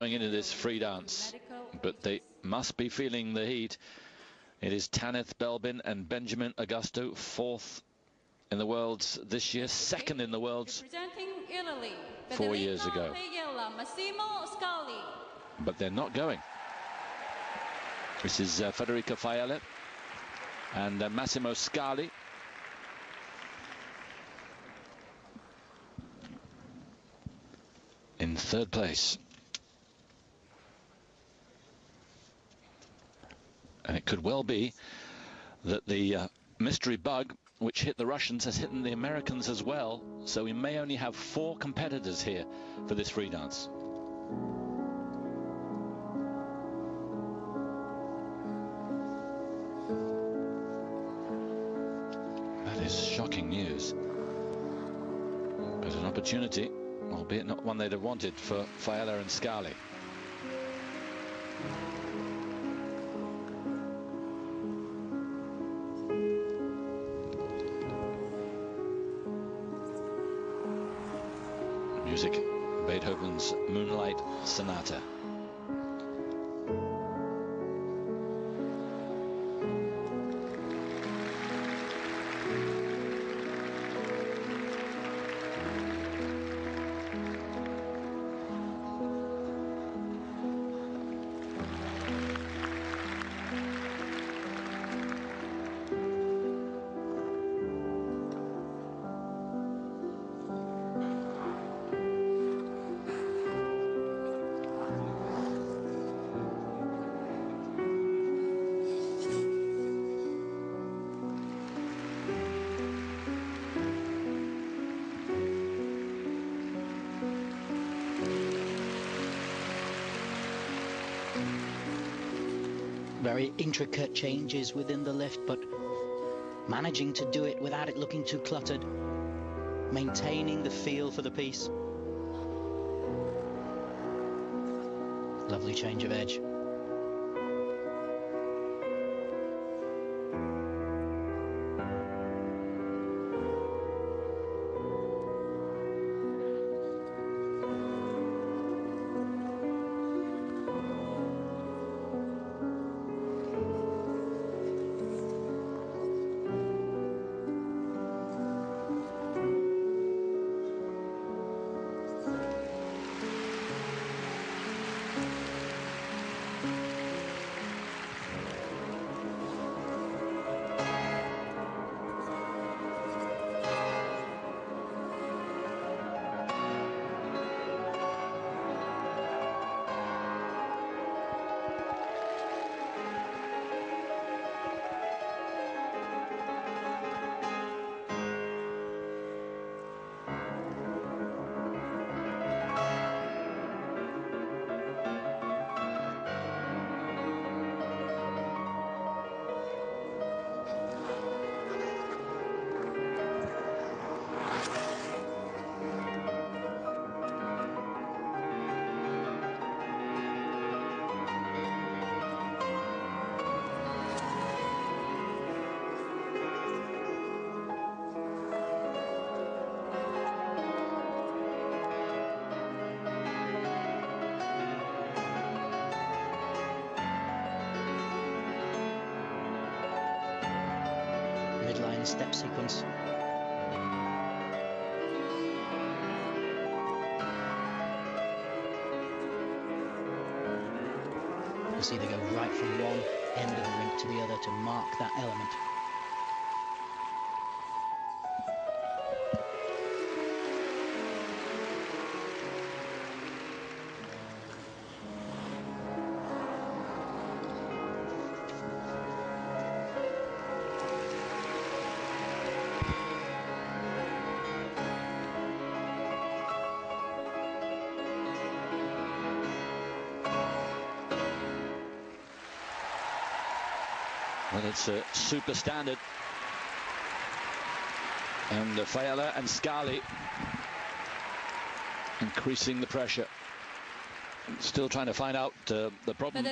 going into this free dance, but they must be feeling the heat. It is Tanith Belbin and Benjamin Augusto, 4th in the Worlds this year, 2nd in the Worlds Italy, 4 years ago. But they're not going. This is Federica Faella and Massimo Scali. In 3rd place. And it could well be that the mystery bug which hit the Russians has hit the Americans as well. So we may only have 4 competitors here for this free dance. That is shocking news. But an opportunity, albeit not one they'd have wanted, for Faella and Scali. Music, Beethoven's Moonlight Sonata. Very intricate changes within the lift, but managing to do it without it looking too cluttered, maintaining the feel for the piece. Lovely change of edge. Midline step sequence. You see they go right from one end of the rink to the other to mark that element. Well, it's a super standard. And Faella and Scali increasing the pressure. Still trying to find out the problem for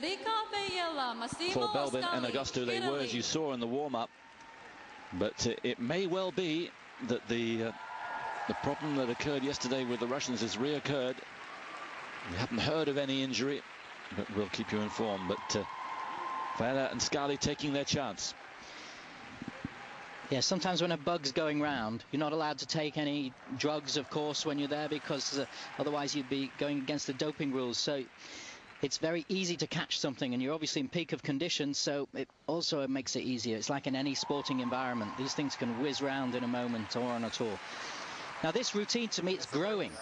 Belbin and Augusto. They were, as you saw in the warm-up. But it may well be that the problem that occurred yesterday with the Russians has reoccurred We haven't heard of any injury, but we'll keep you informed. But Vela and Scali taking their chance. Yeah, sometimes when a bug's going round, you're not allowed to take any drugs, of course, when you're there, because otherwise you'd be going against the doping rules. So it's very easy to catch something, and you're obviously in peak of condition, so it also makes it easier. It's like in any sporting environment. These things can whiz round in a moment or on a tour. Now, this routine, to me, it's growing.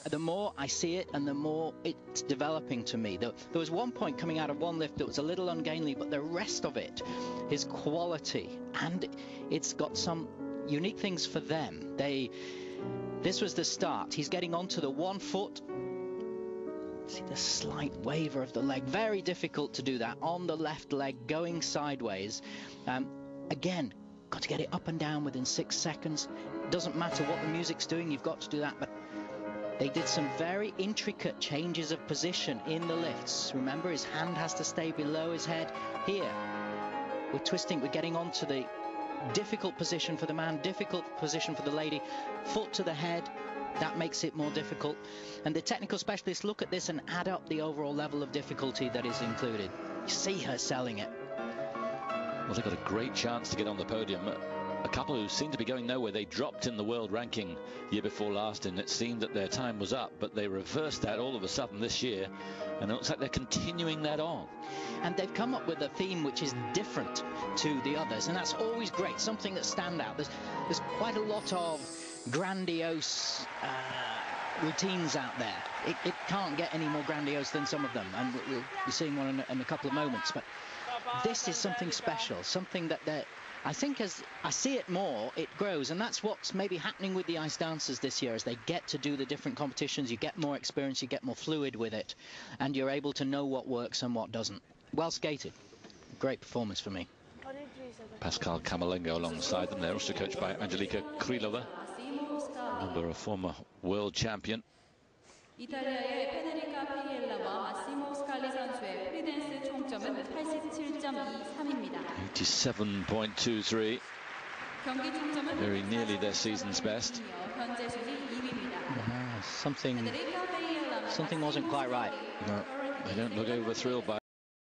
The more I see it and the more it's developing to me. There was one point coming out of one lift that was a little ungainly, but the rest of it is quality. And it's got some unique things for them. This was the start. He's getting onto the 1 foot. See the slight waver of the leg. Very difficult to do that on the left leg, going sideways. Again, got to get it up and down within 6 seconds. Doesn't matter what the music's doing, you've got to do that. But they did some very intricate changes of position in the lifts. Remember, his hand has to stay below his head. Here, we're twisting, we're getting onto the difficult position for the man, difficult position for the lady. Foot to the head, that makes it more difficult. And the technical specialists look at this and add up the overall level of difficulty that is included. You see her selling it. Well, they've got a great chance to get on the podium. A couple who seem to be going nowhere. They dropped in the world ranking year before last, and it seemed that their time was up, but they reversed that all of a sudden this year, and it looks like they're continuing that on. And they've come up with a theme which is different to the others, and that's always great, something that stands out. There's quite a lot of grandiose routines out there. It can't get any more grandiose than some of them, and we'll be seeing one in a couple of moments, but this is something special, something that I think as I see it more, it grows, and that's what's maybe happening with the ice dancers this year. As they get to do the different competitions, you get more experience, you get more fluid with it, and you're able to know what works and what doesn't. Well skated. Great performance for me. Pascal Kamalengo alongside them. They're also coached by Angelika Krylova, a former world champion. 87.23. Very nearly their season's best. Something wasn't quite right. No, they don't look over thrilled by